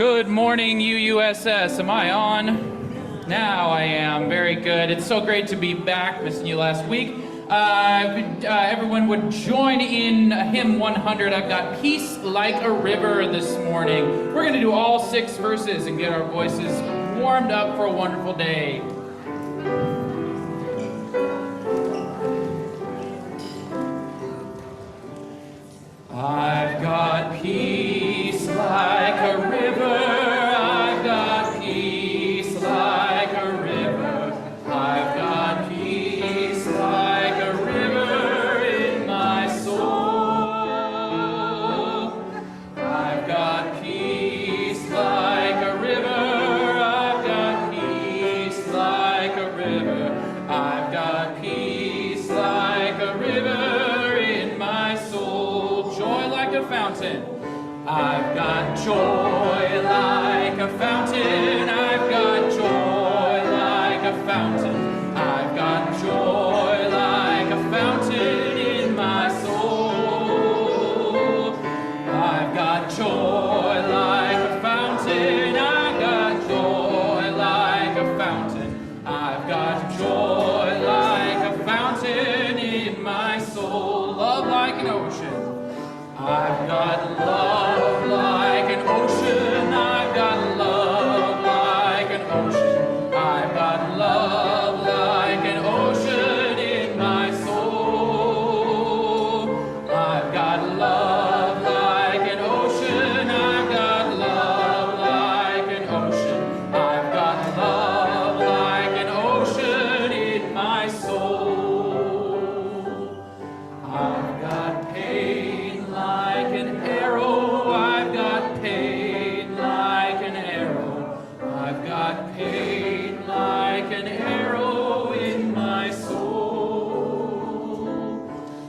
Good morning, UUSS. Am I on? Now I am. Very good. It's so great to be back. Missing you last week. Everyone would join in hymn 100. I've got Peace Like a River this morning. We're going to do all 6 verses and get our voices warmed up for a wonderful day. I've got peace like a river. I've got peace like a river. I've got peace like a river in my soul. I've got peace like a river. I've got peace like a river. I've got peace like a river in my soul. Joy like a fountain. I've got joy like a fountain. I've got joy like a fountain. I've got joy like a fountain in my soul. I've got joy like a fountain. I've got joy like a fountain. I've got joy like a fountain in my soul. Love like an ocean. I've got love like an ocean. I've got love like an ocean. I've got love like an ocean in my soul. I've got love like an ocean. I've got love like an ocean. I've got love like an ocean in my soul. I've got pain like an arrow. I've got pain like an arrow. I've got pain like an arrow in my soul.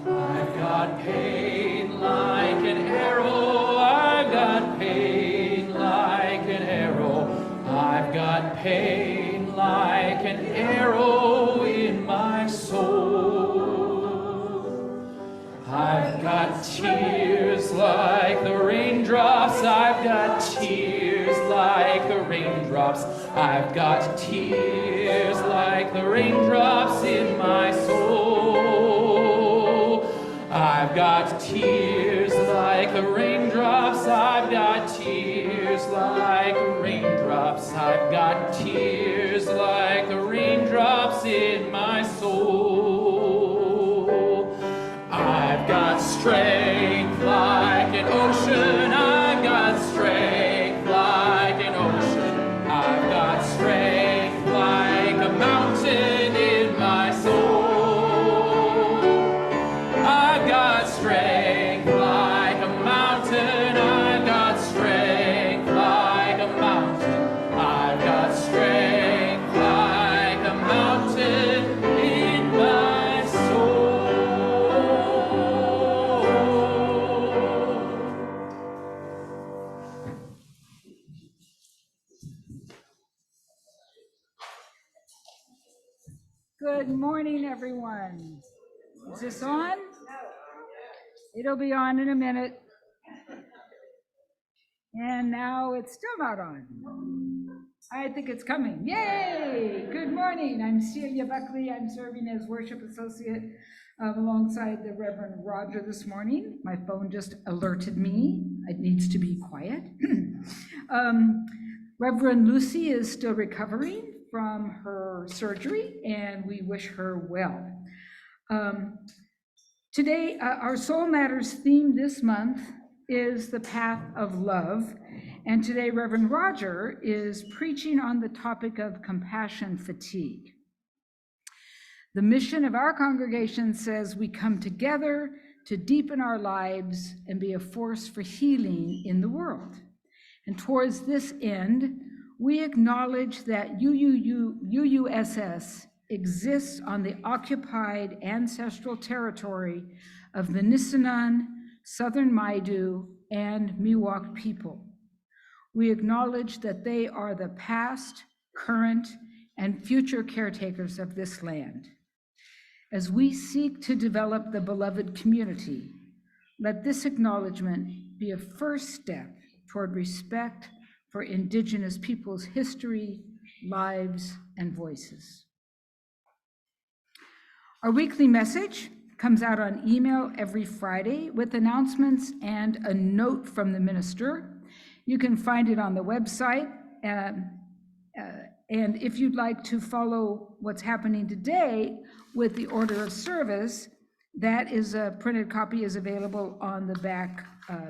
I've got pain like an arrow. I've got pain like an arrow. I've got pain like an arrow in my soul. I've got tears like the raindrops. I've got tears like the raindrops. I've got tears like the raindrops in my soul. I've got tears like the raindrops. I've got tears like the raindrops. I've got tears like the raindrops in my soul. I've got strength like an ocean. I've got strength like an ocean. I've got strength like a mountain in my soul. I've got strength like a mountain. I've got strength like a mountain. I've got strength like a mountain in my Good morning, everyone. Is this on? It'll be on in a minute. And now it's still not on. I think it's coming. Yay! Good morning. I'm Celia Buckley. I'm serving as worship associate alongside the Reverend Roger this morning. My phone just alerted me. It needs to be quiet. Reverend Lucy is still recovering from her surgery, and we wish her well. Today, our Soul Matters theme this month is the path of love. And today, Reverend Roger is preaching on the topic of compassion fatigue. The mission of our congregation says we come together to deepen our lives and be a force for healing in the world. And towards this end, we acknowledge that UUSS exists on the occupied ancestral territory of the Nisenan, Southern Maidu, and Miwok people. We acknowledge that they are the past, current, and future caretakers of this land. As we seek to develop the beloved community, let this acknowledgement be a first step toward respect for Indigenous peoples' history, lives, and voices. Our weekly message comes out on email every Friday with announcements and a note from the minister. You can find it on the website. And if you'd like to follow what's happening today with the order of service, that is a printed copy is available on the back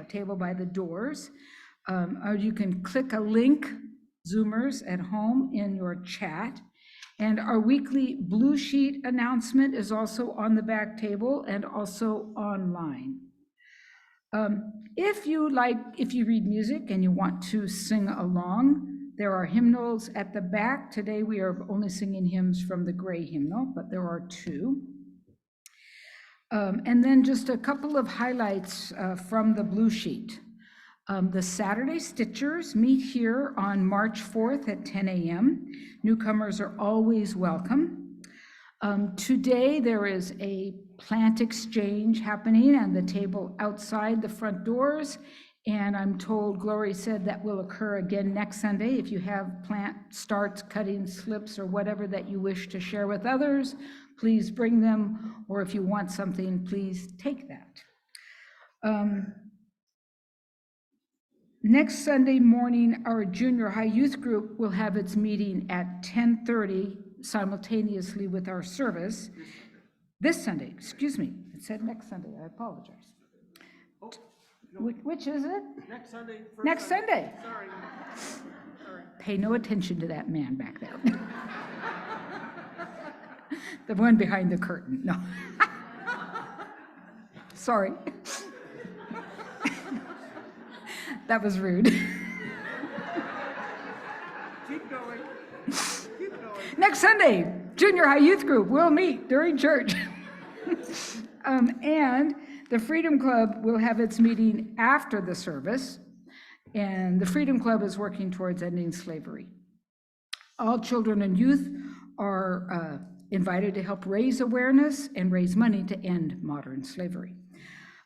table by the doors. Or you can click a link, Zoomers at home, in your chat. And our weekly blue sheet announcement is also on the back table and also online. If you read music and you want to sing along, there are hymnals at the back. Today we are only singing hymns from the gray hymnal, but there are two. And then just a couple of highlights from the blue sheet. The Saturday Stitchers meet here on March 4th at 10 a.m. Newcomers are always welcome. Today there is a plant exchange happening on the table outside the front doors, and I'm told Glory said that will occur again next Sunday. If you have plant starts, cuttings, slips, or whatever that you wish to share with others, please bring them, or if you want something, please take that. Next Sunday morning, our junior high youth group will have its meeting at 10:30 simultaneously with our service. This Sunday, excuse me, it said next Sunday, I apologize. Oh, Which is it? next Sunday. Next Sunday. Sorry. Pay no attention to that man back there. The one behind the curtain, no. Sorry. That was rude. Keep going. Keep going. Next Sunday, junior high youth group will meet during church. And the Freedom Club will have its meeting after the service, and the Freedom Club is working towards ending slavery. All children and youth are invited to help raise awareness and raise money to end modern slavery.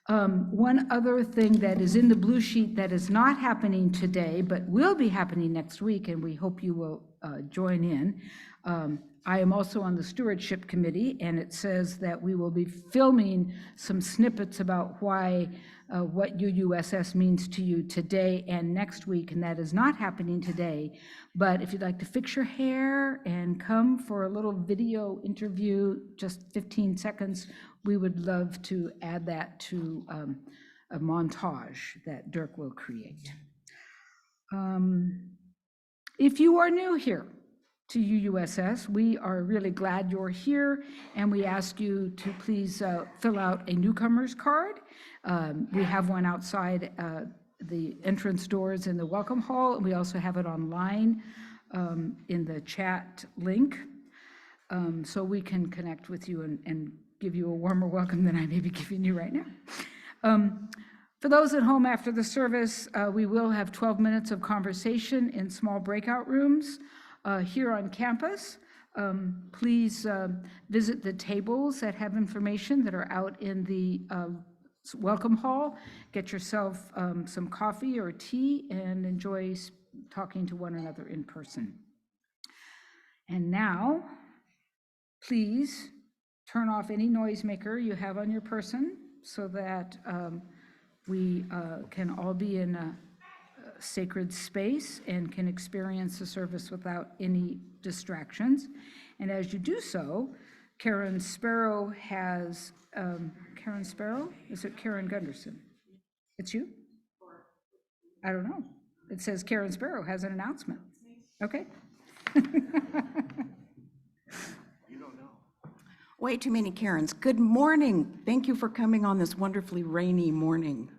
One other thing that is in the blue sheet that is not happening today, but will be happening next week, and we hope you will join in. I am also on the stewardship committee, and it says that we will be filming some snippets about why what UUSS means to you today and next week, and that is not happening today. But if you'd like to fix your hair and come for a little video interview, just 15 seconds, we would love to add that to a montage that Dirk will create. If you are new here to UUSS, we are really glad you're here, and we ask you to please fill out a newcomer's card. We have one outside the entrance doors in the welcome hall, and we also have it online in the chat link, so we can connect with you and give you a warmer welcome than I may be giving you right now. For those at home after the service, we will have 12 minutes of conversation in small breakout rooms here on campus. Please visit the tables that have information that are out in the welcome hall. Get yourself some coffee or tea and enjoy talking to one another in person. And now, please turn off any noisemaker you have on your person so that we can all be in a sacred space and can experience the service without any distractions. And as you do so, Karen Sparrow has, Karen Sparrow? Is it Karen Gunderson? It's you? I don't know. It says Karen Sparrow has an announcement. Okay. Way too many Karens. Good morning. Thank you for coming on this wonderfully rainy morning.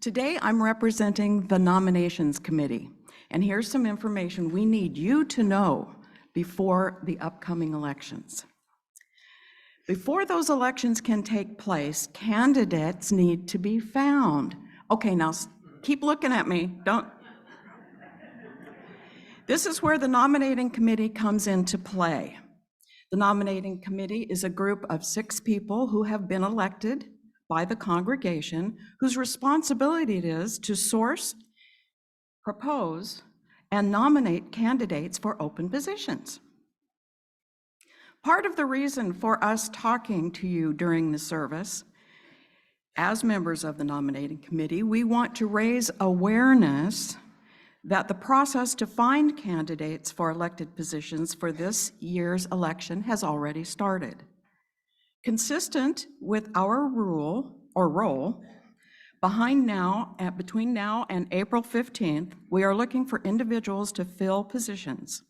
Today, I'm representing the nominations committee, and here's some information we need you to know before the upcoming elections. Before those elections can take place, candidates need to be found. Okay, now keep looking at me. Don't. This is where the nominating committee comes into play. The nominating committee is a group of 6 people who have been elected by the congregation, whose responsibility it is to source, propose, and nominate candidates for open positions. Part of the reason for us talking to you during the service, as members of the nominating committee, we want to raise awareness that the process to find candidates for elected positions for this year's election has already started. Consistent with our role, between now and April 15th, we are looking for individuals to fill positions.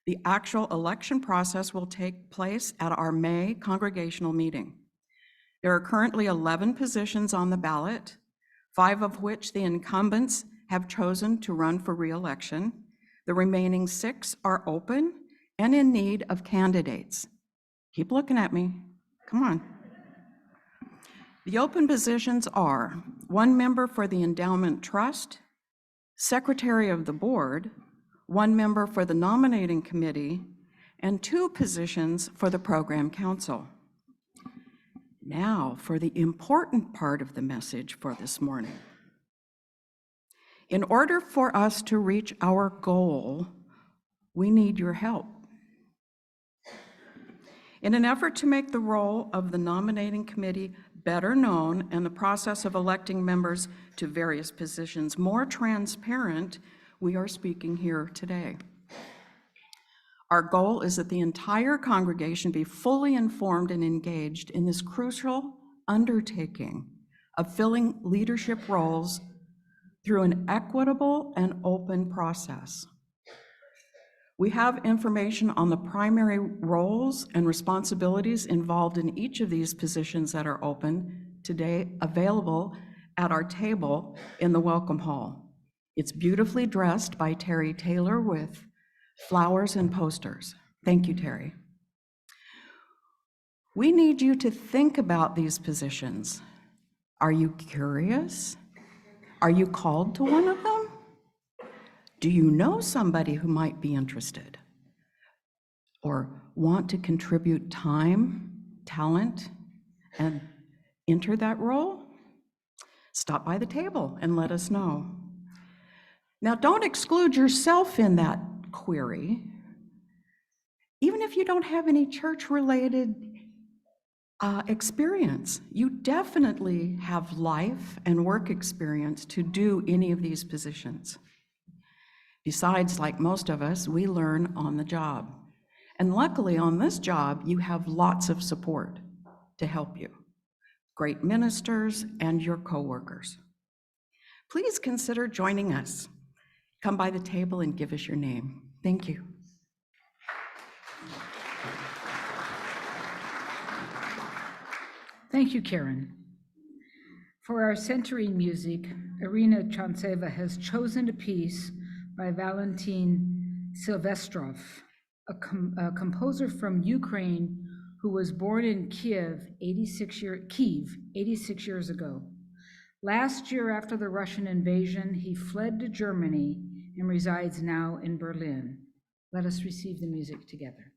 The actual election process will take place at our May congregational meeting. There are currently 11 positions on the ballot, 5 of which the incumbents have chosen to run for re-election. The remaining 6 are open and in need of candidates. Keep looking at me. Come on. The open positions are 1 member for the Endowment Trust, Secretary of the Board, 1 member for the Nominating Committee, and 2 positions for the Program Council. Now for the important part of the message for this morning. In order for us to reach our goal, we need your help. In an effort to make the role of the nominating committee better known and the process of electing members to various positions more transparent, we are speaking here today. Our goal is that the entire congregation be fully informed and engaged in this crucial undertaking of filling leadership roles through an equitable and open process. We have information on the primary roles and responsibilities involved in each of these positions that are open today, available at our table in the Welcome Hall. It's beautifully dressed by Terry Taylor with flowers and posters. Thank you, Terry. We need you to think about these positions. Are you curious? Are you called to one of them? Do you know somebody who might be interested or want to contribute time, talent, and enter that role? Stop by the table and let us know. Now, don't exclude yourself in that query. Even if you don't have any church-related experience, you definitely have life and work experience to do any of these positions. Besides, like most of us, we learn on the job. And luckily on this job, you have lots of support to help you. Great ministers and your coworkers. Please consider joining us. Come by the table and give us your name. Thank you. Thank you, Karen. For our centering music, Irina Tchantceva has chosen a piece by Valentin Silvestrov, a composer from Ukraine who was born in Kiev 86 years ago. Last year, after the Russian invasion, he fled to Germany and resides now in Berlin. Let us receive the music together.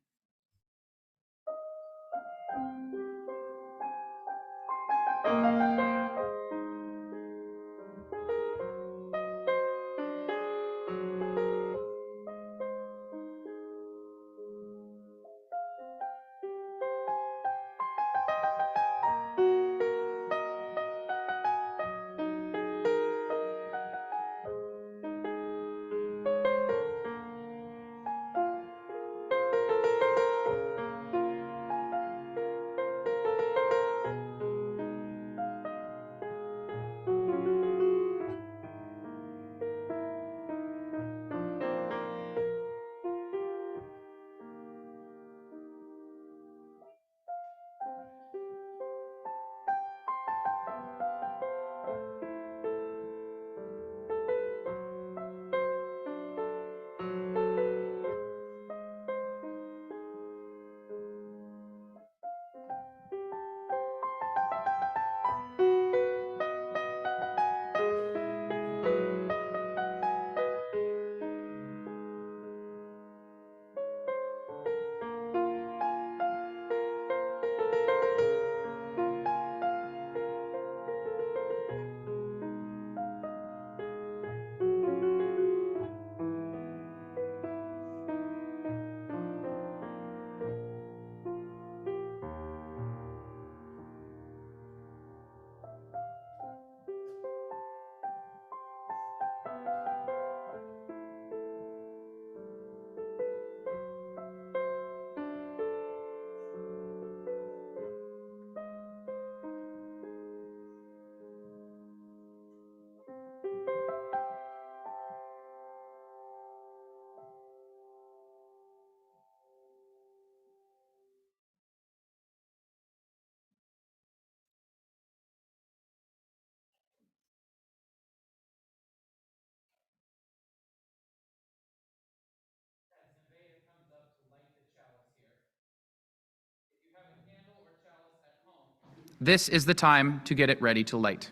This is the time to get it ready to light.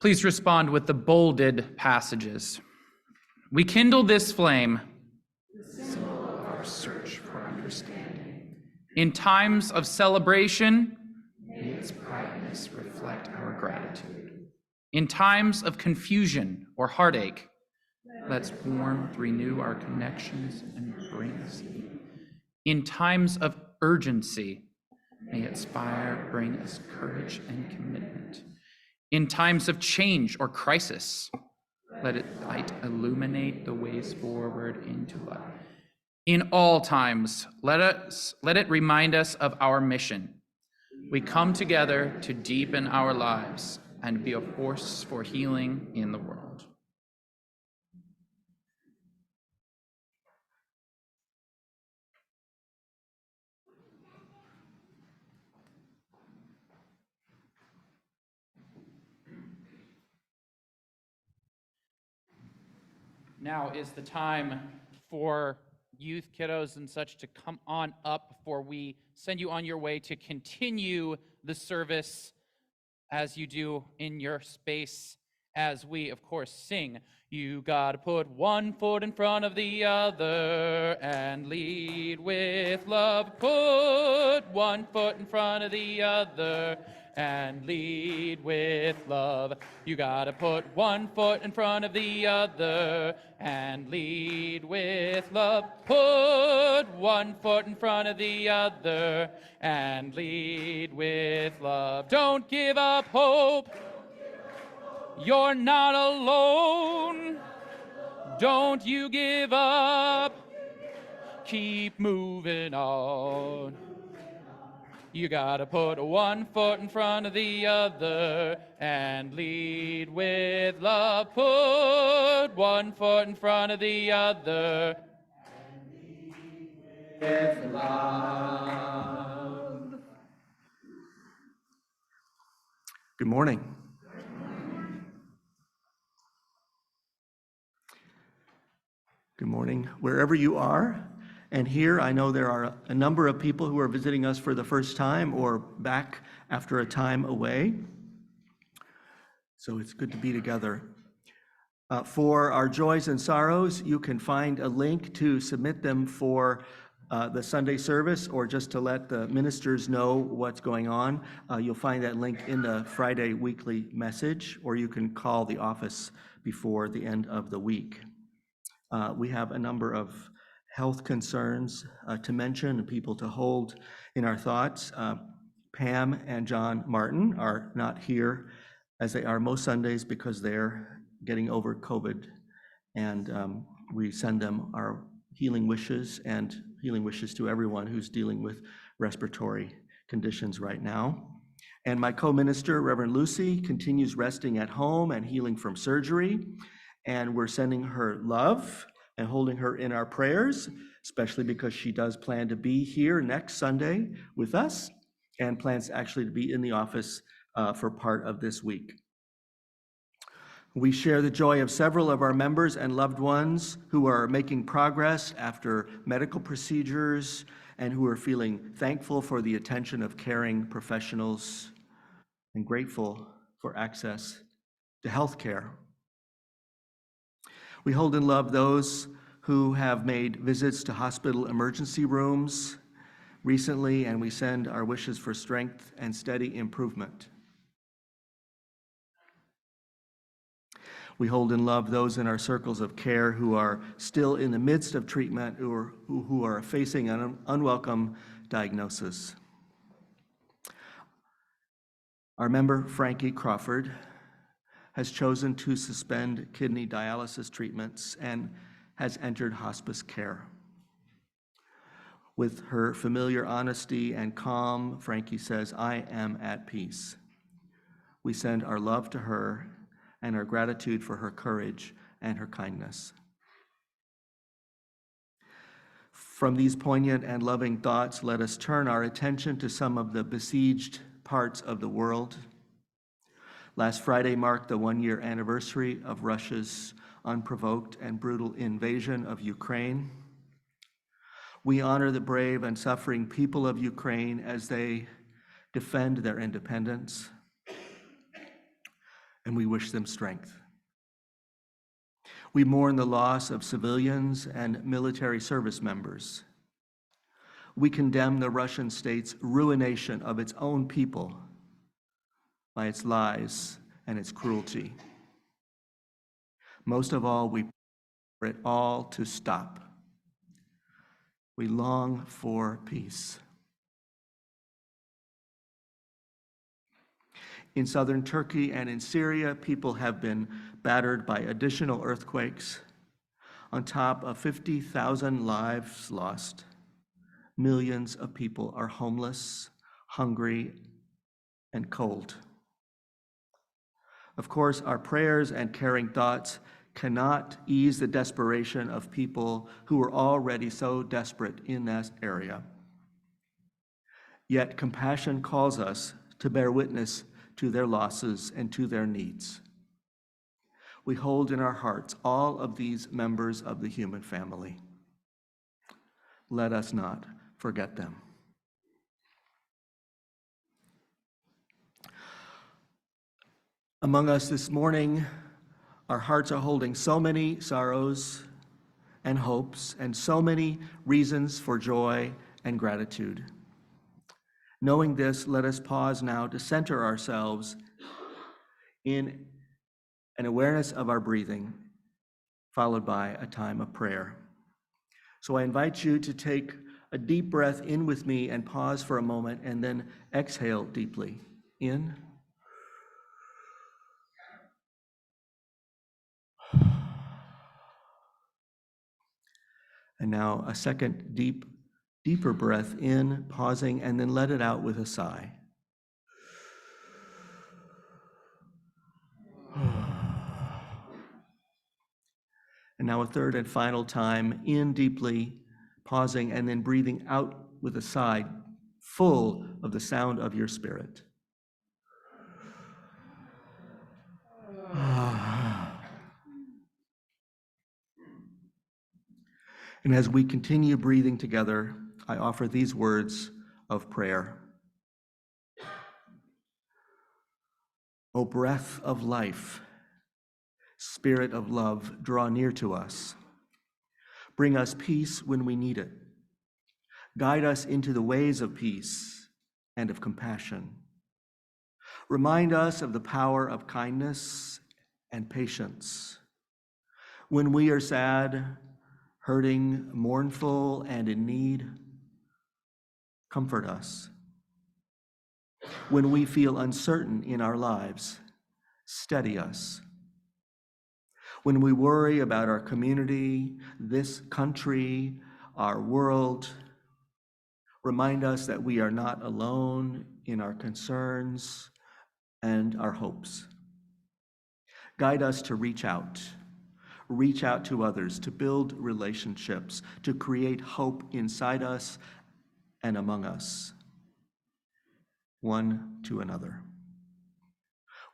Please respond with the bolded passages. We kindle this flame, the symbol of our search for understanding. In times of celebration, may its brightness reflect our gratitude. In times of confusion or heartache, let's warmth renew our connections and bring us heat. In times of urgency, may its fire bring us courage and commitment. In times of change or crisis, let its light illuminate the ways forward into life. In all times, let it remind us of our mission. We come together to deepen our lives and be a force for healing in the world. Now is the time for youth, kiddos, and such to come on up before we send you on your way to continue the service as you do in your space, as we, of course, sing. You gotta put one foot in front of the other and lead with love. Put one foot in front of the other and lead with love. You gotta put one foot in front of the other and lead with love. Put one foot in front of the other and lead with love. Don't give up hope. You're not alone. Don't you give up. Keep moving on. You gotta put one foot in front of the other and lead with love. Put one foot in front of the other and lead with love. Good morning. Good morning, wherever you are. And here, I know there are a number of people who are visiting us for the first time or back after a time away. So it's good to be together. For our joys and sorrows, you can find a link to submit them for the Sunday service, or just to let the ministers know what's going on. You'll find that link in the Friday weekly message, or you can call the office before the end of the week. We have a number of health concerns to mention and people to hold in our thoughts. Pam and John Martin are not here, as they are most Sundays, because they're getting over COVID, and we send them our healing wishes and healing wishes to everyone who's dealing with respiratory conditions right now. And my co-minister, Reverend Lucy, continues resting at home and healing from surgery, and we're sending her love and holding her in our prayers, especially because she does plan to be here next Sunday with us and plans actually to be in the office for part of this week. We share the joy of several of our members and loved ones who are making progress after medical procedures and who are feeling thankful for the attention of caring professionals and grateful for access to health care. We hold in love those who have made visits to hospital emergency rooms recently, and we send our wishes for strength and steady improvement. We hold in love those in our circles of care who are still in the midst of treatment, who are facing an unwelcome diagnosis. Our member, Frankie Crawford, has chosen to suspend kidney dialysis treatments and has entered hospice care. With her familiar honesty and calm, Frankie says, "I am at peace." We send our love to her and our gratitude for her courage and her kindness. From these poignant and loving thoughts, let us turn our attention to some of the besieged parts of the world. Last Friday marked the one-year anniversary of Russia's unprovoked and brutal invasion of Ukraine. We honor the brave and suffering people of Ukraine as they defend their independence, and we wish them strength. We mourn the loss of civilians and military service members. We condemn the Russian state's ruination of its own people by its lies and its cruelty. Most of all, we pray for it all to stop. We long for peace. In southern Turkey and in Syria, people have been battered by additional earthquakes. On top of 50,000 lives lost, millions of people are homeless, hungry, and cold. Of course, our prayers and caring thoughts cannot ease the desperation of people who are already so desperate in that area. Yet compassion calls us to bear witness to their losses and to their needs. We hold in our hearts all of these members of the human family. Let us not forget them. Among us this morning, our hearts are holding so many sorrows and hopes and so many reasons for joy and gratitude. Knowing this, let us pause now to center ourselves in an awareness of our breathing, followed by a time of prayer. So I invite you to take a deep breath in with me and pause for a moment and then exhale deeply. In. And now a second deeper breath in, pausing, and then let it out with a sigh. And now a third and final time, in deeply, pausing, and then breathing out with a sigh, full of the sound of your spirit. And as we continue breathing together, I offer these words of prayer. O breath of life, Spirit of love, draw near to us. Bring us peace when we need it. Guide us into the ways of peace and of compassion. Remind us of the power of kindness and patience. When we are sad, hurting, mournful, and in need, comfort us. When we feel uncertain in our lives, steady us. When we worry about our community, this country, our world, remind us that we are not alone in our concerns and our hopes. Guide us to reach out to others, to build relationships, to create hope inside us and among us, one to another.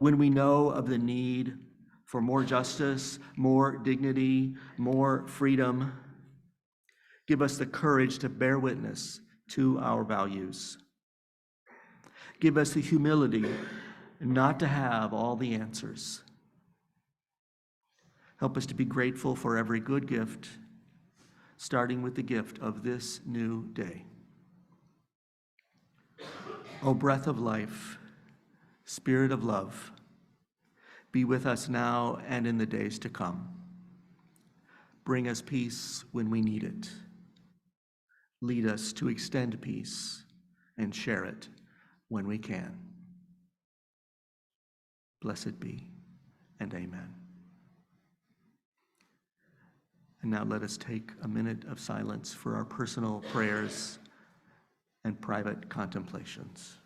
When we know of the need for more justice, more dignity, more freedom, give us the courage to bear witness to our values. Give us the humility not to have all the answers. Help us to be grateful for every good gift, starting with the gift of this new day. O breath of life, Spirit of love, be with us now and in the days to come. Bring us peace when we need it. Lead us to extend peace and share it when we can. Blessed be, and amen. And now let us take a minute of silence for our personal prayers and private contemplations.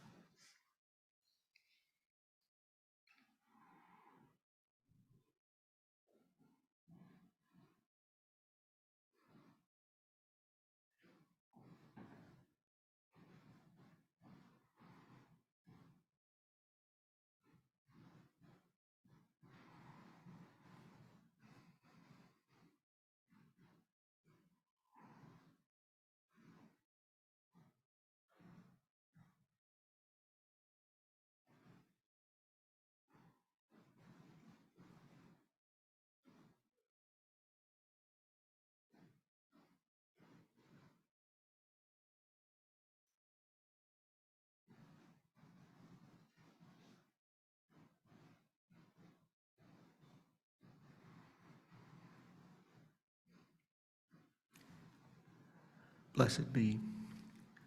Blessed be.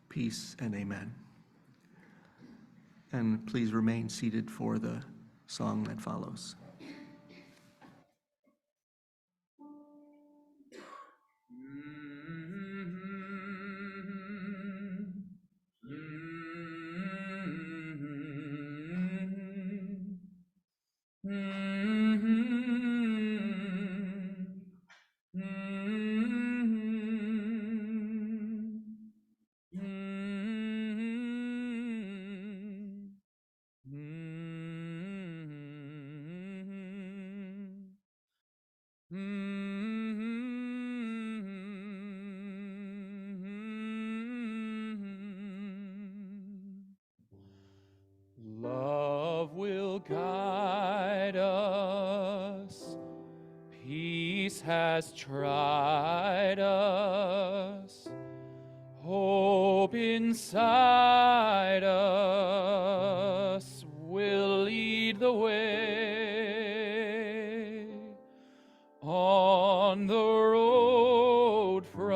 Peace and amen. And please remain seated for the song that follows. Love will guide us, peace has tried us, hope inside us will lead the way on the road from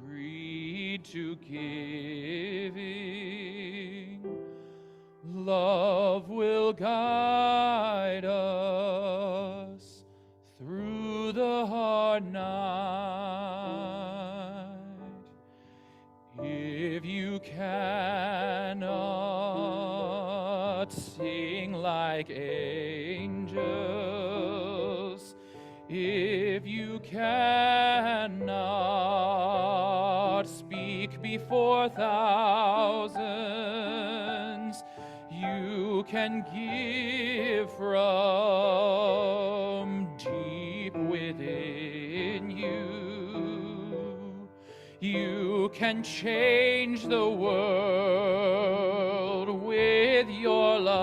greed to giving. Love will guide us through the hard night. If you cannot sing like angels, if you cannot speak before thousands, you can give from deep within you. You can change the world with your love.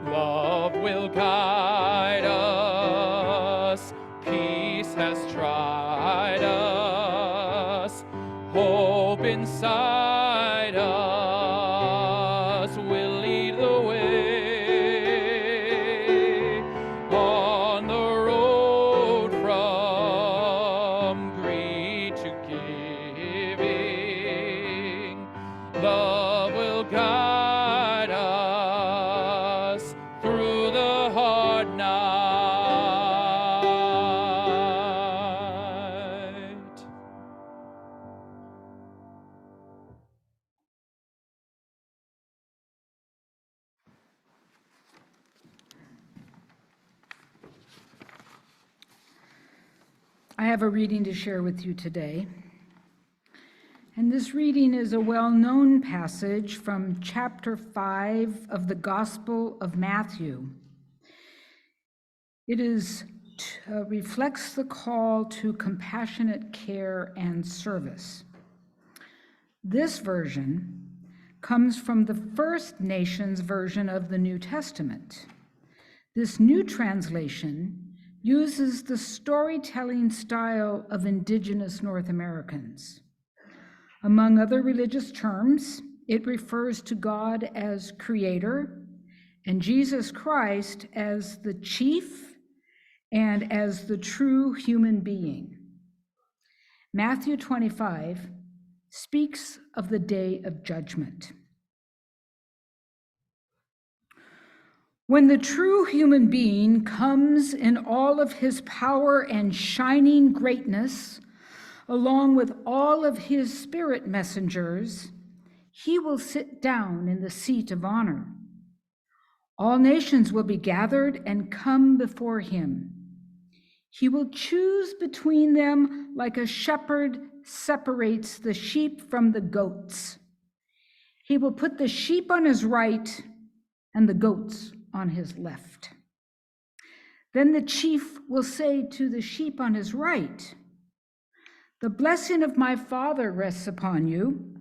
Love will guide us. Peace has tried us. Hope inside us will lead the way on the road from greed to giving. Love will guide us through the hard night. I have a reading to share with you today. And this reading is a well-known passage from chapter 5 of the Gospel of Matthew. It reflects the call to compassionate care and service. This version comes from the First Nations version of the New Testament. This new translation uses the storytelling style of indigenous North Americans. Among other religious terms, it refers to God as creator and Jesus Christ as the chief and as the true human being. Matthew 25 speaks of the day of judgment. When the true human being comes in all of his power and shining greatness, along with all of his spirit messengers, he will sit down in the seat of honor. All nations will be gathered and come before him. He will choose between them like a shepherd separates the sheep from the goats. He will put the sheep on his right and the goats on his left. Then the chief will say to the sheep on his right, "The blessing of my Father rests upon you.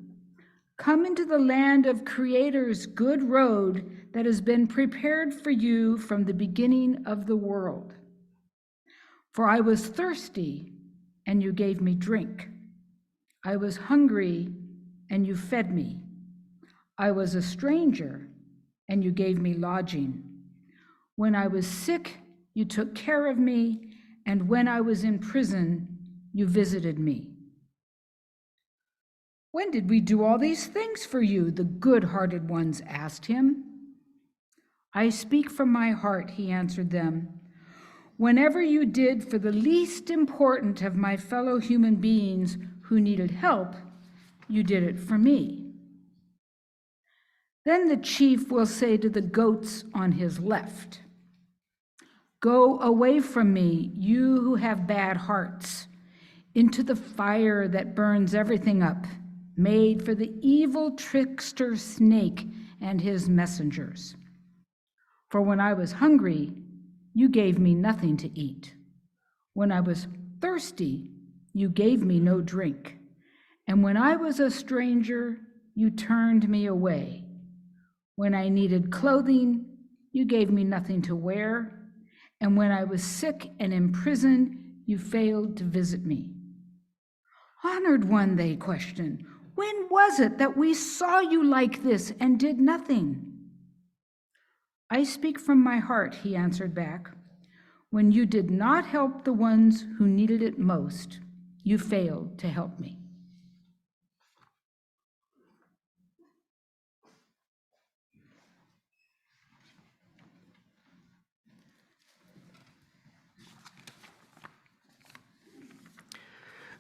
Come into the land of Creator's good road that has been prepared for you from the beginning of the world. For I was thirsty, and you gave me drink. I was hungry, and you fed me. I was a stranger, and you gave me lodging. When I was sick, you took care of me, and when I was in prison, you visited me. When did we do all these things for you? The good-hearted ones asked him. I speak from my heart, he answered them. Whenever you did for the least important of my fellow human beings who needed help, you did it for me. Then the chief will say to the goats on his left, go away from me, you who have bad hearts, into the fire that burns everything up, made for the evil trickster snake and his messengers. For when I was hungry, you gave me nothing to eat. When I was thirsty, you gave me no drink. And when I was a stranger, you turned me away. When I needed clothing, you gave me nothing to wear. And when I was sick and in prison, you failed to visit me. Honored one, they questioned, when was it that we saw you like this and did nothing? I speak from my heart, he answered back. When you did not help the ones who needed it most, you failed to help me.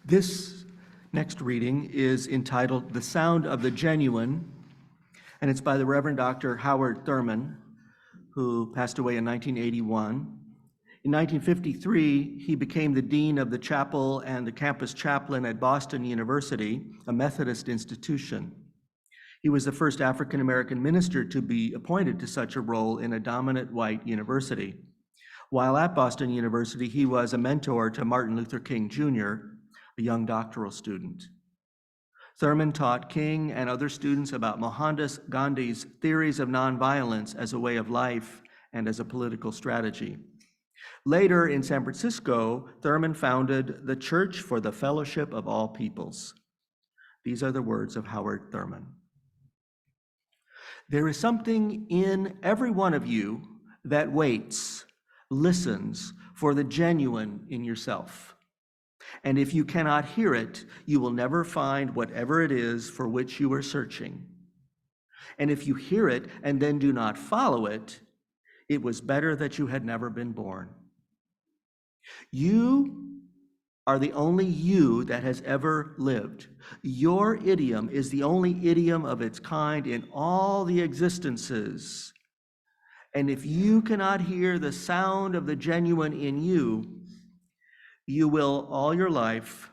This next reading is entitled The Sound of the Genuine, and it's by the Reverend Dr. Howard Thurman, who passed away in 1981. In 1953, he became the dean of the chapel and the campus chaplain at Boston University, a Methodist institution. He was the first African-American minister to be appointed to such a role in a dominant white university. While at Boston University, he was a mentor to Martin Luther King Jr., a young doctoral student. Thurman taught King and other students about Mohandas Gandhi's theories of nonviolence as a way of life and as a political strategy. Later in San Francisco, Thurman founded the Church for the Fellowship of All Peoples. These are the words of Howard Thurman. There is something in every one of you that waits, listens for the genuine in yourself. And if you cannot hear it, you will never find whatever it is for which you are searching. And if you hear it and then do not follow it, it was better that you had never been born. You are the only you that has ever lived. Your idiom is the only idiom of its kind in all the existences. And if you cannot hear the sound of the genuine in you, you will all your life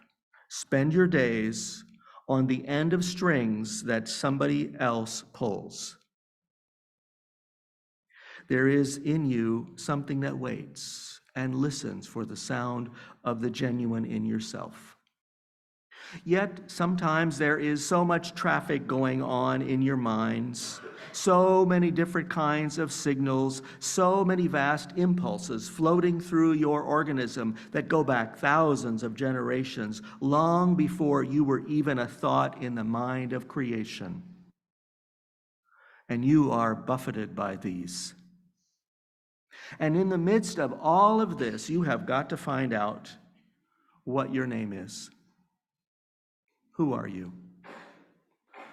spend your days on the end of strings that somebody else pulls. There is in you something that waits and listens for the sound of the genuine in yourself. Yet sometimes there is so much traffic going on in your minds, so many different kinds of signals, so many vast impulses floating through your organism that go back thousands of generations, long before you were even a thought in the mind of creation. And you are buffeted by these. And in the midst of all of this, you have got to find out what your name is. Who are you?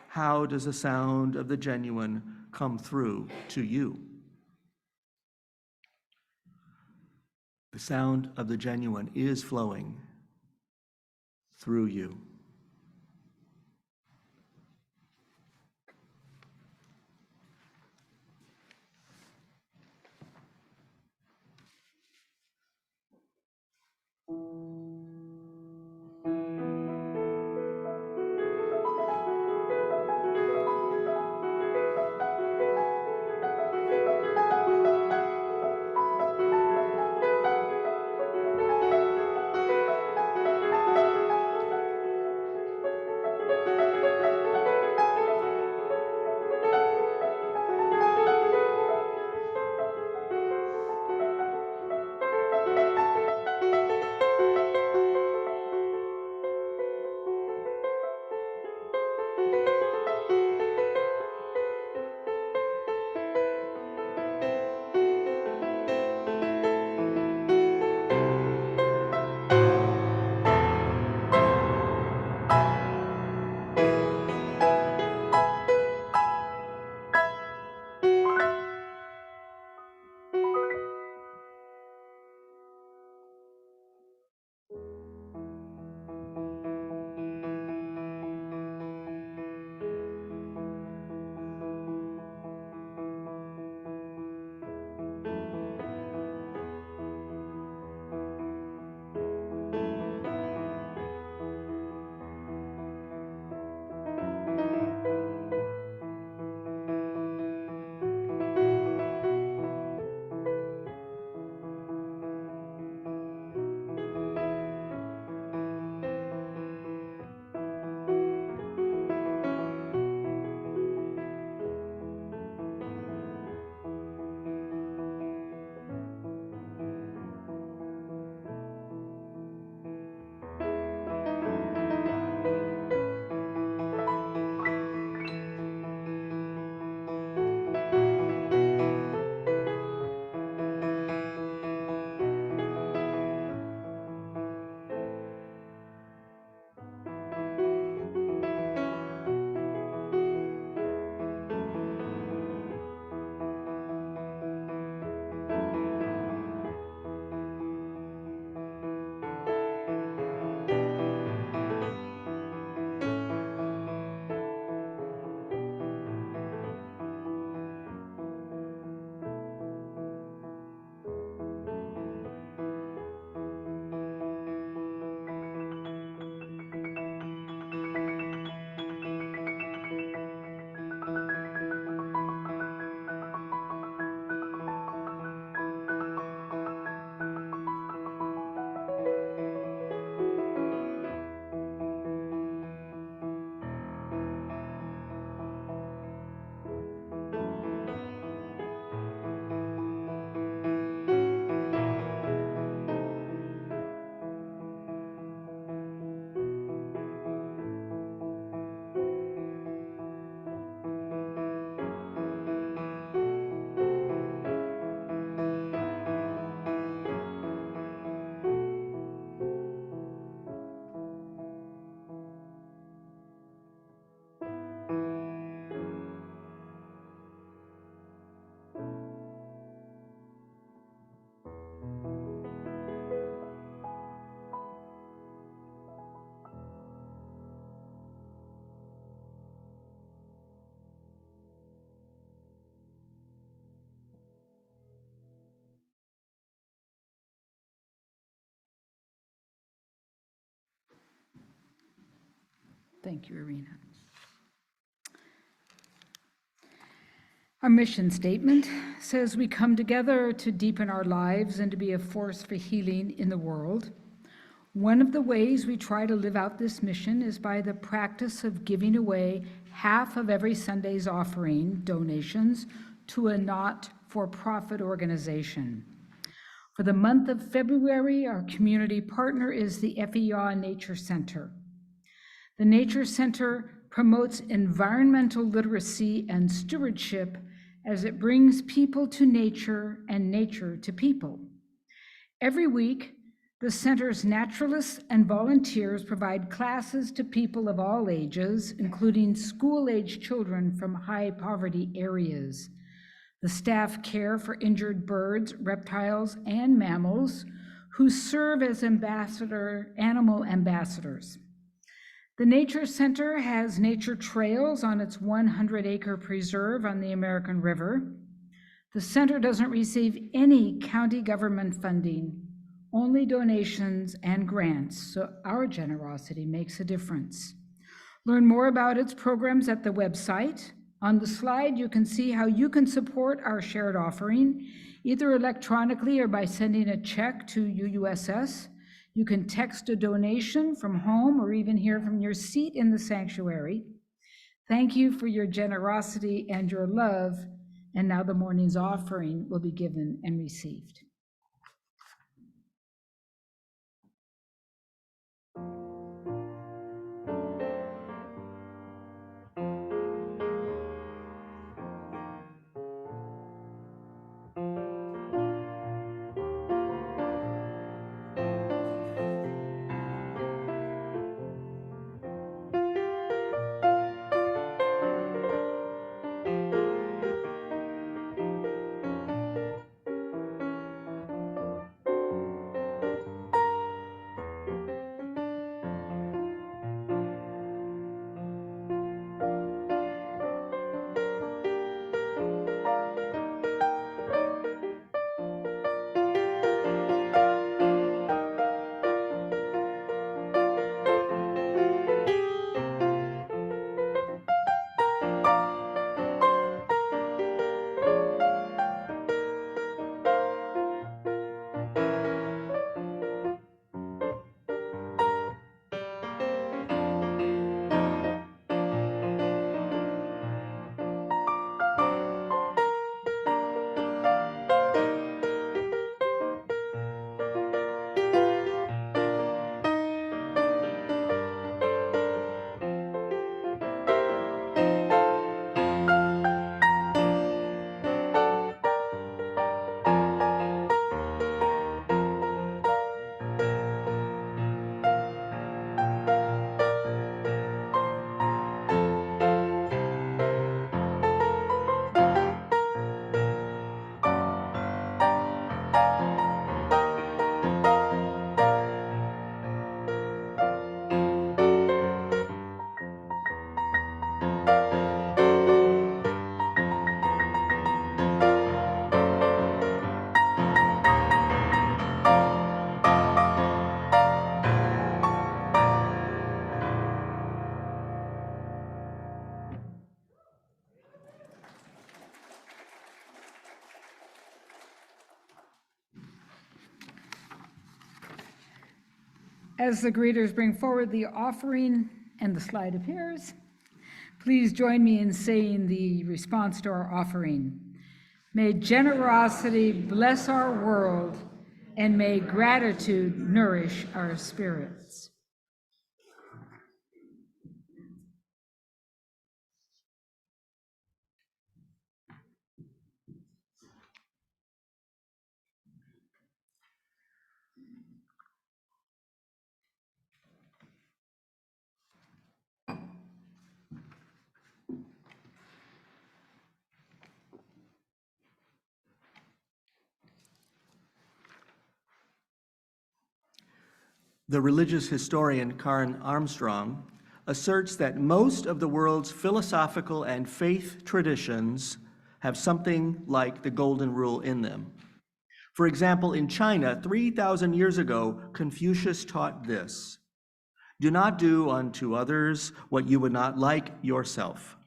How does the sound of the genuine come through to you? The sound of the genuine is flowing through you. Thank you, Irina. Our mission statement says we come together to deepen our lives and to be a force for healing in the world. One of the ways we try to live out this mission is by the practice of giving away half of every Sunday's offering donations to a not-for-profit organization. For the month of February, our community partner is the FEA Nature Center. The Nature Center promotes environmental literacy and stewardship as it brings people to nature and nature to people. Every week, the center's naturalists and volunteers provide classes to people of all ages, including school-age children from high-poverty areas. The staff care for injured birds, reptiles, and mammals who serve as animal ambassadors. The Nature Center has nature trails on its 100-acre preserve on the American River. The center doesn't receive any county government funding, only donations and grants, so our generosity makes a difference. Learn more about its programs at the website. On the slide, you can see how you can support our shared offering, either electronically or by sending a check to UUSS. You can text a donation from home or even hear from your seat in the sanctuary. Thank you for your generosity and your love. And now the morning's offering will be given and received. As the greeters bring forward the offering and the slide appears, please join me in saying the response to our offering. May generosity bless our world, and may gratitude nourish our spirits. The religious historian Karen Armstrong asserts that most of the world's philosophical and faith traditions have something like the Golden Rule in them. For example, in China, 3,000 years ago, Confucius taught this: Do not do unto others what you would not like yourself.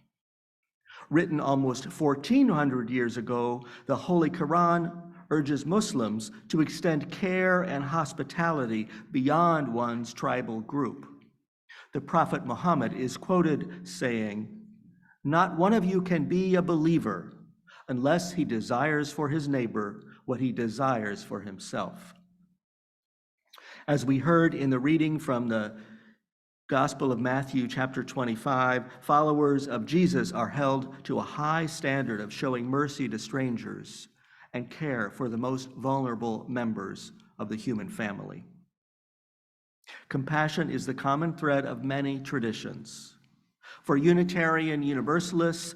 Written almost 1,400 years ago, the Holy Quran urges Muslims to extend care and hospitality beyond one's tribal group. The Prophet Muhammad is quoted saying, "Not one of you can be a believer unless he desires for his neighbor what he desires for himself." As we heard in the reading from the Gospel of Matthew, chapter 25, followers of Jesus are held to a high standard of showing mercy to strangers and care for the most vulnerable members of the human family. Compassion is the common thread of many traditions. For Unitarian Universalists,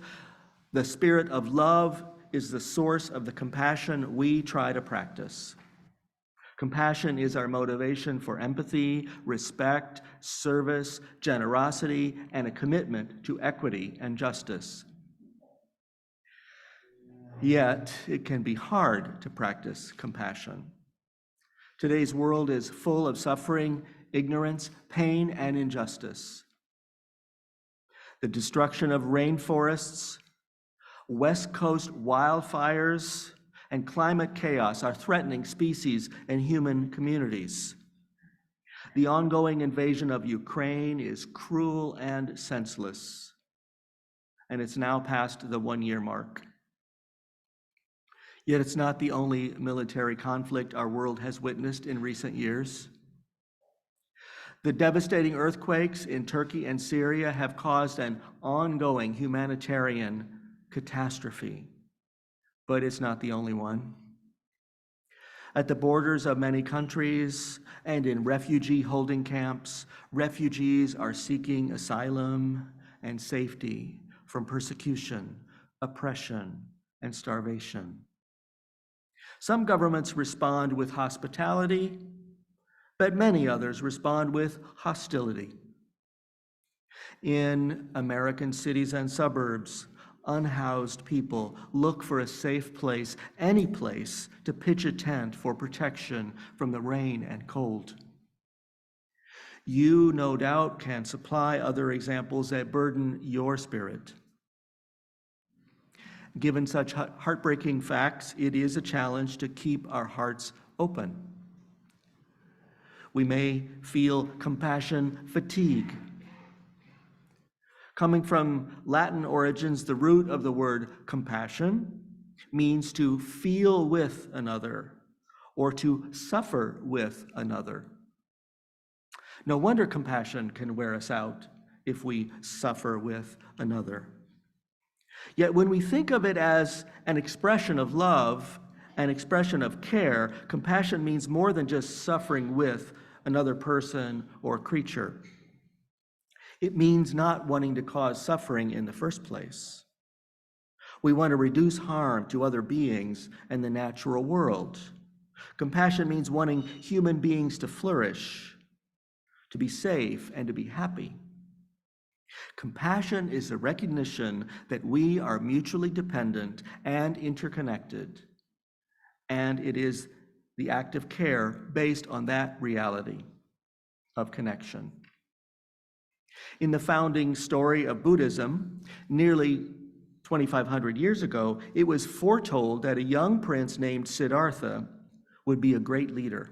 the spirit of love is the source of the compassion we try to practice. Compassion is our motivation for empathy, respect, service, generosity, and a commitment to equity and justice. Yet, it can be hard to practice compassion. Today's world is full of suffering, ignorance, pain, and injustice. The destruction of rainforests, West Coast wildfires, and climate chaos are threatening species and human communities. The ongoing invasion of Ukraine is cruel and senseless, and it's now past the 1-year mark. Yet it's not the only military conflict our world has witnessed in recent years. The devastating earthquakes in Turkey and Syria have caused an ongoing humanitarian catastrophe, but it's not the only one. At the borders of many countries and in refugee holding camps, refugees are seeking asylum and safety from persecution, oppression, and starvation. Some governments respond with hospitality, but many others respond with hostility. In American cities and suburbs, unhoused people look for a safe place, any place, to pitch a tent for protection from the rain and cold. You, no doubt, can supply other examples that burden your spirit. Given such heartbreaking facts, it is a challenge to keep our hearts open. We may feel compassion fatigue. Coming from Latin origins, the root of the word compassion means to feel with another or to suffer with another. No wonder compassion can wear us out if we suffer with another. Yet when we think of it as an expression of love, an expression of care, compassion means more than just suffering with another person or creature. It means not wanting to cause suffering in the first place. We want to reduce harm to other beings and the natural world. Compassion means wanting human beings to flourish, to be safe, and to be happy. Compassion is a recognition that we are mutually dependent and interconnected, and it is the act of care based on that reality of connection. In the founding story of Buddhism, nearly 2,500 years ago, it was foretold that a young prince named Siddhartha would be a great leader.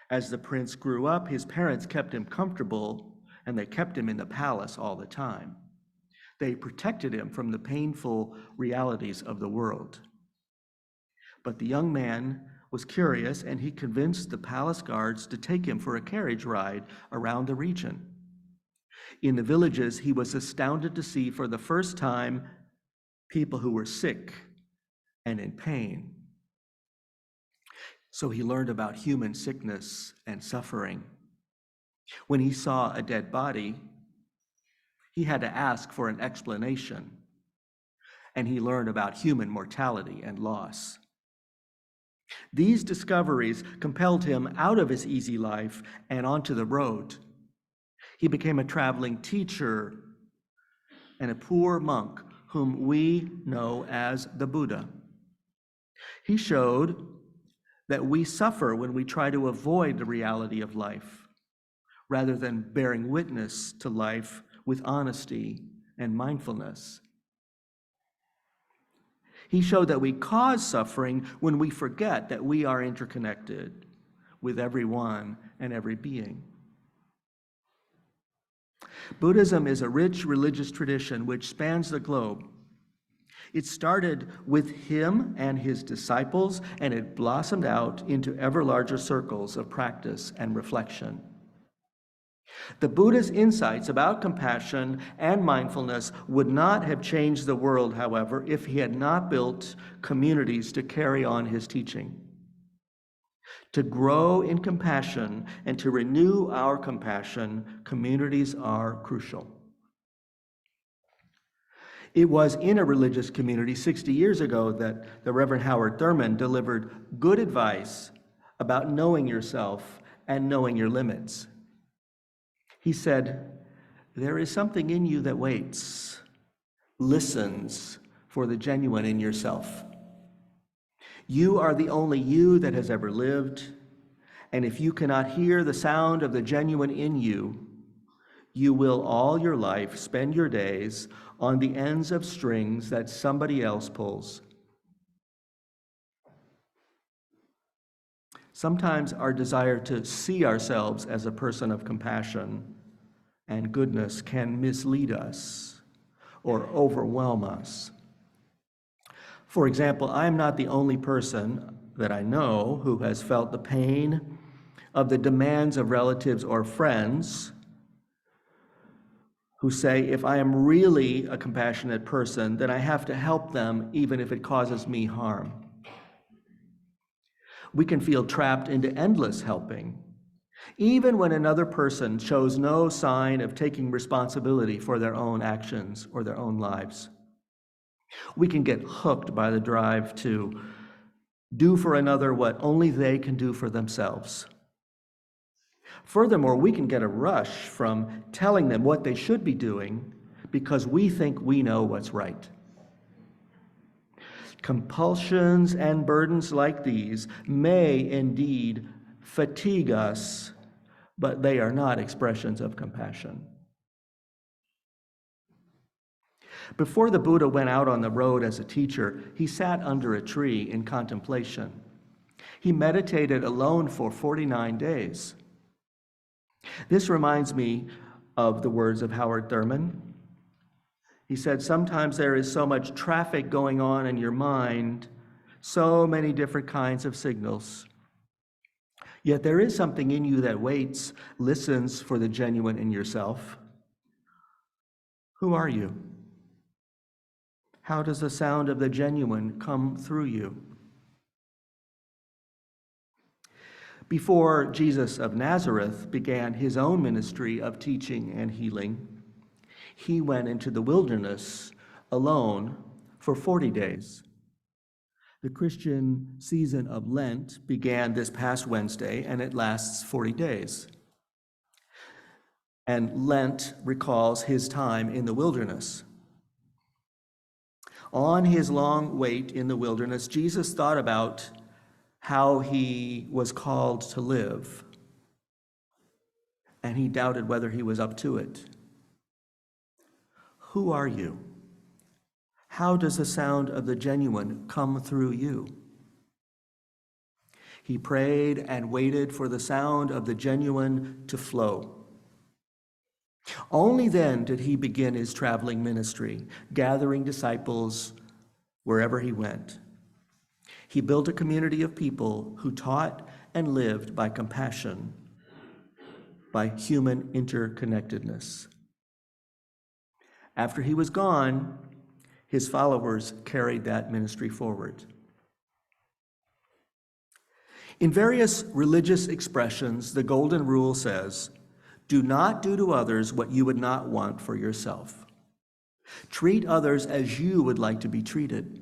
As the prince grew up, his parents kept him comfortable, and they kept him in the palace all the time. They protected him from the painful realities of the world. But the young man was curious, and he convinced the palace guards to take him for a carriage ride around the region. In the villages, he was astounded to see for the first time people who were sick and in pain. So he learned about human sickness and suffering. When he saw a dead body, he had to ask for an explanation, and he learned about human mortality and loss. These discoveries compelled him out of his easy life and onto the road. He became a traveling teacher and a poor monk whom we know as the Buddha. He showed that we suffer when we try to avoid the reality of life, rather than bearing witness to life with honesty and mindfulness. He showed that we cause suffering when we forget that we are interconnected with everyone and every being. Buddhism is a rich religious tradition which spans the globe. It started with him and his disciples, and it blossomed out into ever larger circles of practice and reflection. The Buddha's insights about compassion and mindfulness would not have changed the world, however, if he had not built communities to carry on his teaching. To grow in compassion and to renew our compassion, communities are crucial. It was in a religious community 60 years ago that the Reverend Howard Thurman delivered good advice about knowing yourself and knowing your limits. He said, "There is something in you that waits, listens for the genuine in yourself. You are the only you that has ever lived, and if you cannot hear the sound of the genuine in you, you will all your life spend your days on the ends of strings that somebody else pulls." Sometimes our desire to see ourselves as a person of compassion and goodness can mislead us or overwhelm us. For example, I am not the only person that I know who has felt the pain of the demands of relatives or friends who say, if I am really a compassionate person, then I have to help them even if it causes me harm. We can feel trapped into endless helping, even when another person shows no sign of taking responsibility for their own actions or their own lives. We can get hooked by the drive to do for another what only they can do for themselves. Furthermore, we can get a rush from telling them what they should be doing because we think we know what's right. Compulsions and burdens like these may indeed fatigue us, but they are not expressions of compassion. Before the Buddha went out on the road as a teacher, he sat under a tree in contemplation. He meditated alone for 49 days. This reminds me of the words of Howard Thurman. He said, "Sometimes there is so much traffic going on in your mind, so many different kinds of signals. Yet there is something in you that waits, listens for the genuine in yourself. Who are you? How does the sound of the genuine come through you?" Before Jesus of Nazareth began his own ministry of teaching and healing, he went into the wilderness alone for 40 days. The Christian season of Lent began this past Wednesday, and it lasts 40 days. And Lent recalls his time in the wilderness. On his long wait in the wilderness, Jesus thought about how he was called to live, and he doubted whether he was up to it. Who are you? How does the sound of the genuine come through you? He prayed and waited for the sound of the genuine to flow. Only then did he begin his traveling ministry, gathering disciples wherever he went. He built a community of people who taught and lived by compassion, by human interconnectedness. After he was gone, his followers carried that ministry forward. In various religious expressions, the Golden Rule says, "Do not do to others what you would not want for yourself. Treat others as you would like to be treated."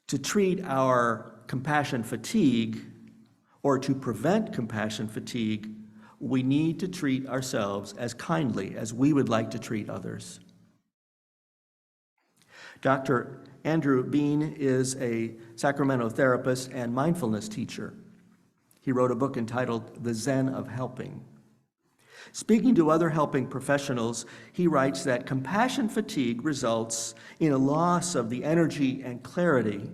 To treat our compassion fatigue, or to prevent compassion fatigue, we need to treat ourselves as kindly as we would like to treat others. Dr. Andrew Bean is a Sacramento therapist and mindfulness teacher. He wrote a book entitled The Zen of Helping. Speaking to other helping professionals, he writes that compassion fatigue results in a loss of the energy and clarity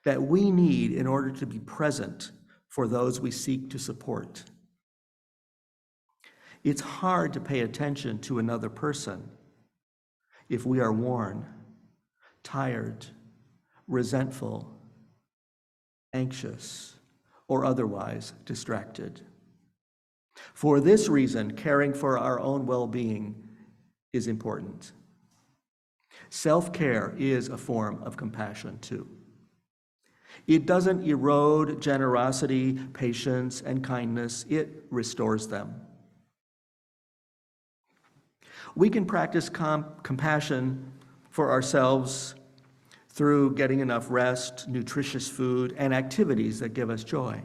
that we need in order to be present for those we seek to support. It's hard to pay attention to another person if we are worn, tired, resentful, anxious, or otherwise distracted. For this reason, caring for our own well-being is important. Self-care is a form of compassion too. It doesn't erode generosity, patience, and kindness. It restores them. We can practice compassion for ourselves through getting enough rest, nutritious food, and activities that give us joy.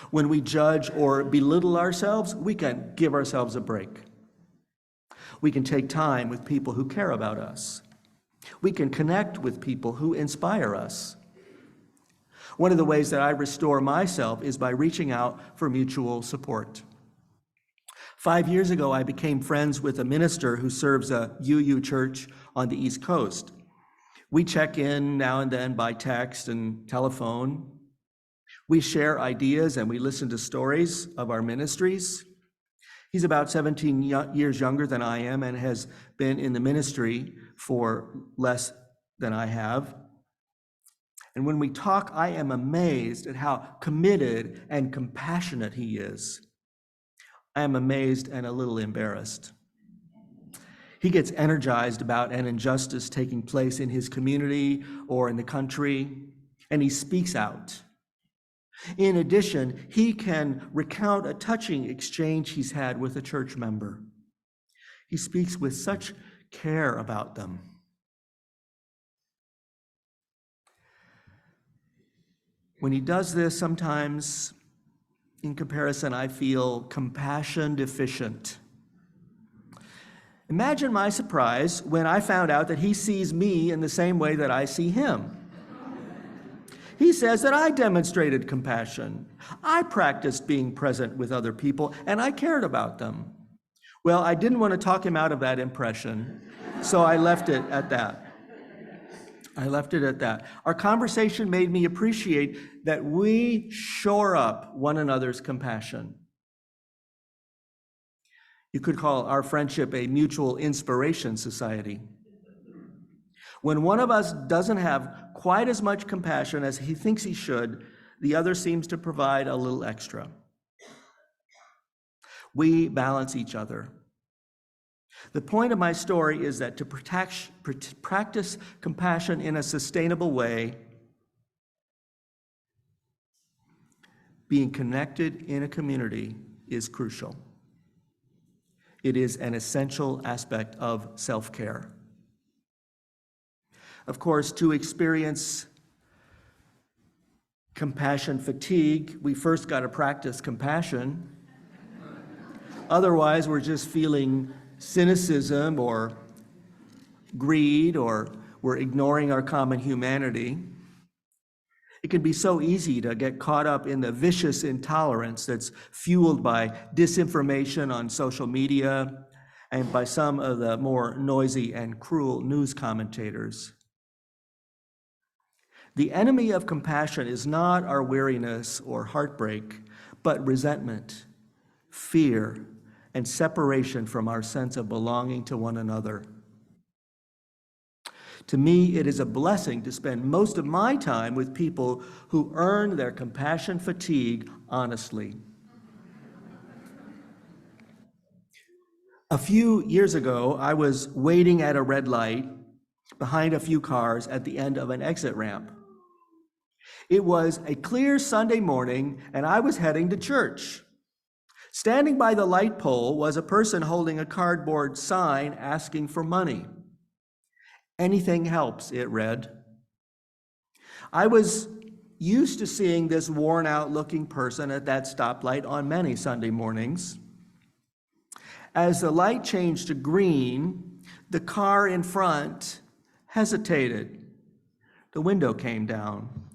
When we judge or belittle ourselves, we can give ourselves a break. We can take time with people who care about us. We can connect with people who inspire us. One of the ways that I restore myself is by reaching out for mutual support. 5 years ago, I became friends with a minister who serves a UU church on the East Coast. We check in now and then by text and telephone. We share ideas and we listen to stories of our ministries. He's about 17 years younger than I am and has been in the ministry for less than I have. And when we talk, I am amazed at how committed and compassionate he is. I am amazed and a little embarrassed. He gets energized about an injustice taking place in his community or in the country, and he speaks out. In addition, he can recount a touching exchange he's had with a church member. He speaks with such care about them. When he does this, sometimes, in comparison, I feel compassion deficient. Imagine my surprise when I found out that he sees me in the same way that I see him. He says that I demonstrated compassion. I practiced being present with other people, and I cared about them. Well, I didn't want to talk him out of that impression, so I left it at that. Our conversation made me appreciate that we shore up one another's compassion. You could call our friendship a mutual inspiration society. When one of us doesn't have quite as much compassion as he thinks he should, the other seems to provide a little extra. We balance each other. The point of my story is that to practice compassion in a sustainable way, being connected in a community is crucial. It is an essential aspect of self-care. Of course, to experience compassion fatigue, we first got to practice compassion. Otherwise, we're just feeling cynicism or greed, or we're ignoring our common humanity. It can be so easy to get caught up in the vicious intolerance that's fueled by disinformation on social media and by some of the more noisy and cruel news commentators. The enemy of compassion is not our weariness or heartbreak, but resentment, fear, and separation from our sense of belonging to one another. To me, it is a blessing to spend most of my time with people who earn their compassion fatigue honestly. A few years ago, I was waiting at a red light behind a few cars at the end of an exit ramp. It was a clear Sunday morning, and I was heading to church. Standing by the light pole was a person holding a cardboard sign asking for money. "Anything helps," it read. I was used to seeing this worn-out-looking person at that stoplight on many Sunday mornings. As the light changed to green, the car in front hesitated. The window came down.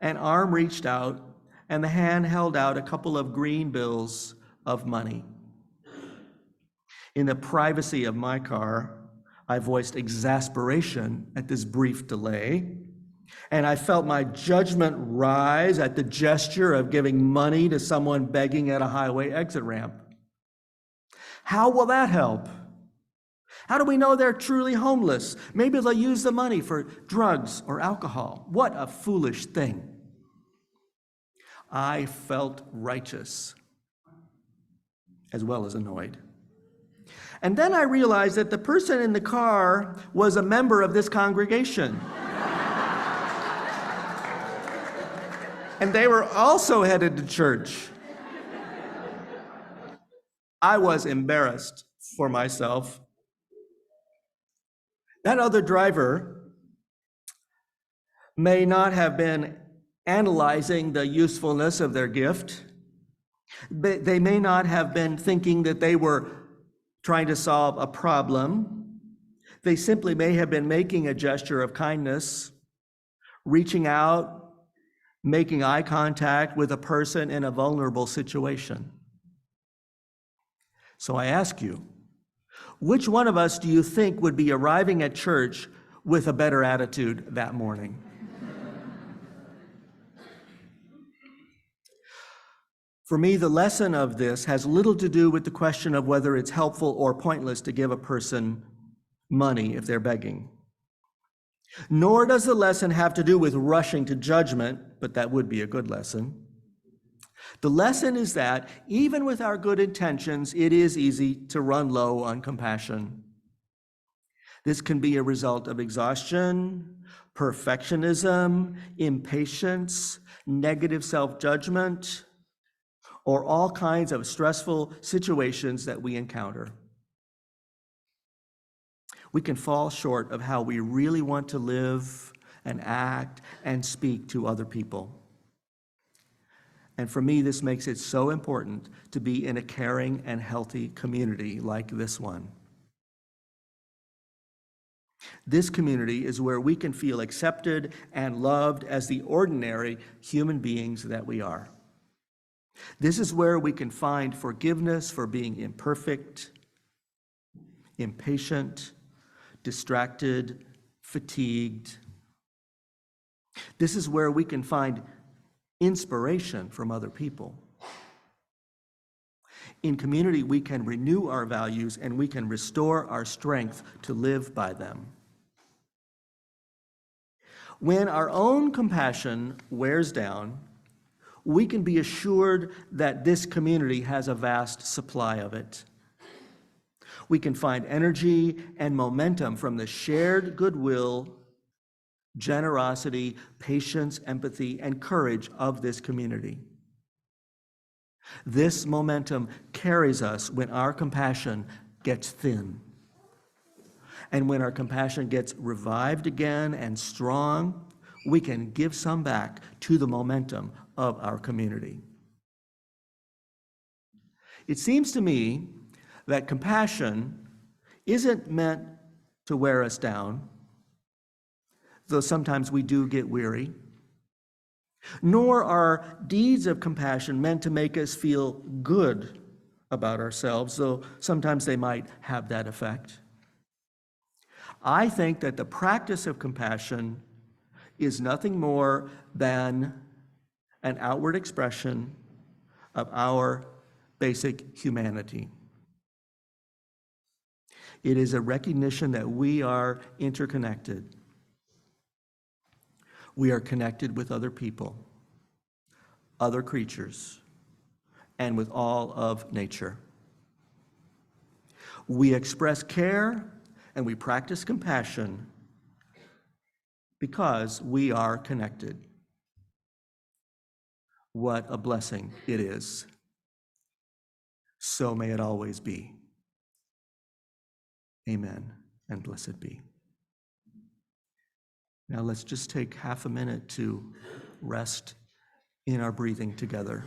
An arm reached out, and the hand held out a couple of green bills of money. In the privacy of my car, I voiced exasperation at this brief delay, and I felt my judgment rise at the gesture of giving money to someone begging at a highway exit ramp. How will that help? How do we know they're truly homeless? Maybe they'll use the money for drugs or alcohol. What a foolish thing. I felt righteous as well as annoyed. And then I realized that the person in the car was a member of this congregation. And they were also headed to church. I was embarrassed for myself. That other driver may not have been analyzing the usefulness of their gift. They may not have been thinking that they were trying to solve a problem. They simply may have been making a gesture of kindness, reaching out, making eye contact with a person in a vulnerable situation. So I ask you, which one of us do you think would be arriving at church with a better attitude that morning? For me, the lesson of this has little to do with the question of whether it's helpful or pointless to give a person money if they're begging. Nor does the lesson have to do with rushing to judgment, but that would be a good lesson. The lesson is that even with our good intentions, it is easy to run low on compassion. This can be a result of exhaustion, perfectionism, impatience, negative self-judgment, or all kinds of stressful situations that we encounter. We can fall short of how we really want to live and act and speak to other people. And for me, this makes it so important to be in a caring and healthy community like this one. This community is where we can feel accepted and loved as the ordinary human beings that we are. This is where we can find forgiveness for being imperfect, impatient, distracted, fatigued. This is where we can find inspiration from other people. In community, we can renew our values and we can restore our strength to live by them. When our own compassion wears down, we can be assured that this community has a vast supply of it. We can find energy and momentum from the shared goodwill, generosity, patience, empathy, and courage of this community. This momentum carries us when our compassion gets thin. And when our compassion gets revived again and strong, we can give some back to the momentum of our community. It seems to me that compassion isn't meant to wear us down, though sometimes we do get weary, nor are deeds of compassion meant to make us feel good about ourselves, though sometimes they might have that effect. I think that the practice of compassion is nothing more than an outward expression of our basic humanity. It is a recognition that we are interconnected. We are connected with other people, other creatures, and with all of nature. We express care and we practice compassion because we are connected. What a blessing it is. So may it always be. Amen, and blessed be. Now let's just take half a minute to rest in our breathing together.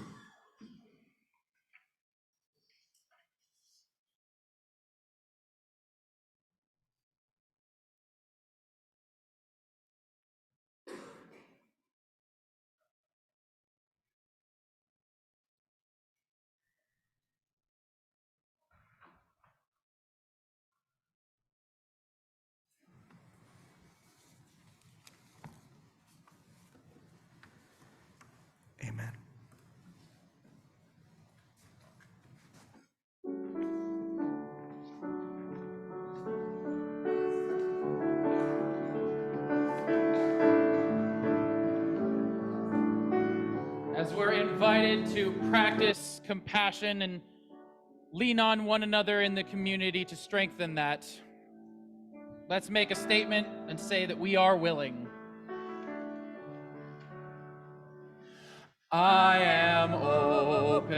as we're invited to practice compassion and lean on one another in the community to strengthen that, let's make a statement and say that we are willing. I am open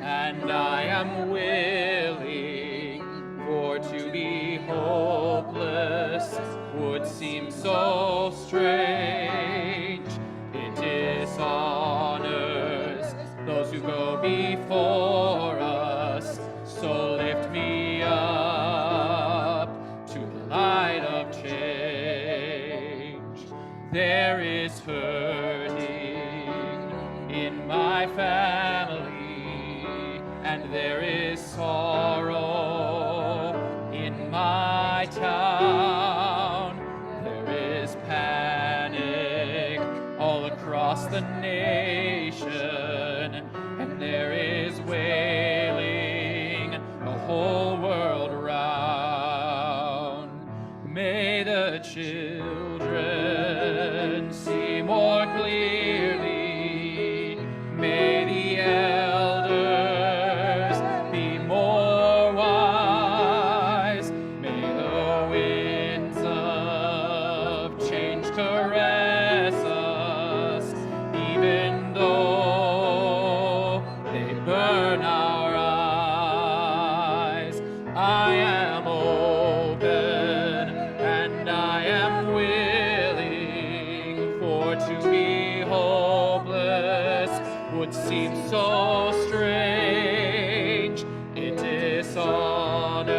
and I am willing, for to be hopeless would seem so strange. It dishonors those who go before us, so lift me up to the light of change. There is hurting in my family, and there is sorrow in my town. There is panic all across the nation, and there is wailing the whole world around. May the children see more clearly. May the elders be more wise. May the winds of change caress us, even though they burn our eyes. I am open and I am willing, for to be hopeless would seem so strange. It dishonors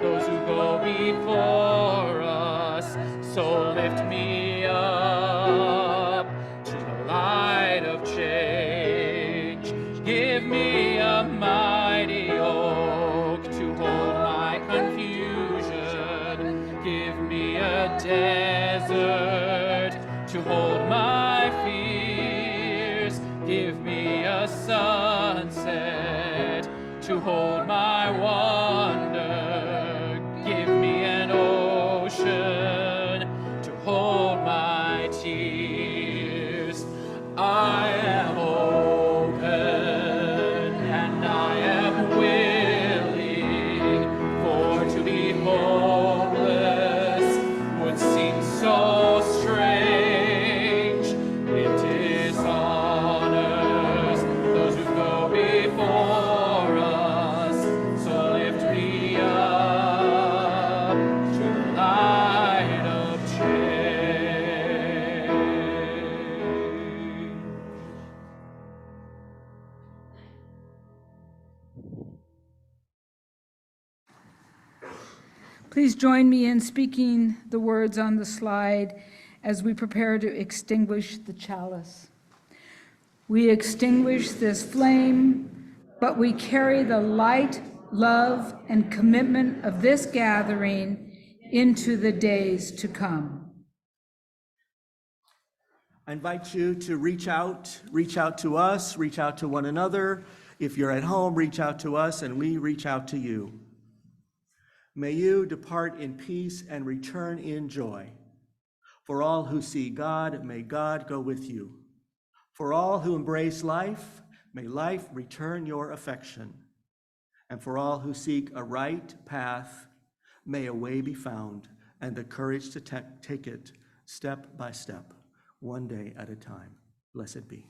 those who go before us, so lift me up to the light of change. Give me a mighty oak to hold my confusion. Give me a desert to hold my fears. Give me a sunset to hold my wonder. Give me an ocean to hold my tears. I am open and I am willing, for to be hopeless would seem so strange. It dishonors those who go before us, so lift me up to the light of change. Please join me in speaking the words on the slide as we prepare to extinguish the chalice. We extinguish this flame, but we carry the light, love, and commitment of this gathering into the days to come. I invite you to reach out to us, reach out to one another. If you're at home, reach out to us and we reach out to you. May you depart in peace and return in joy. For all who see God, may God go with you. For all who embrace life, may life return your affection. And for all who seek a right path, may a way be found and the courage to take it step by step, one day at a time. Blessed be.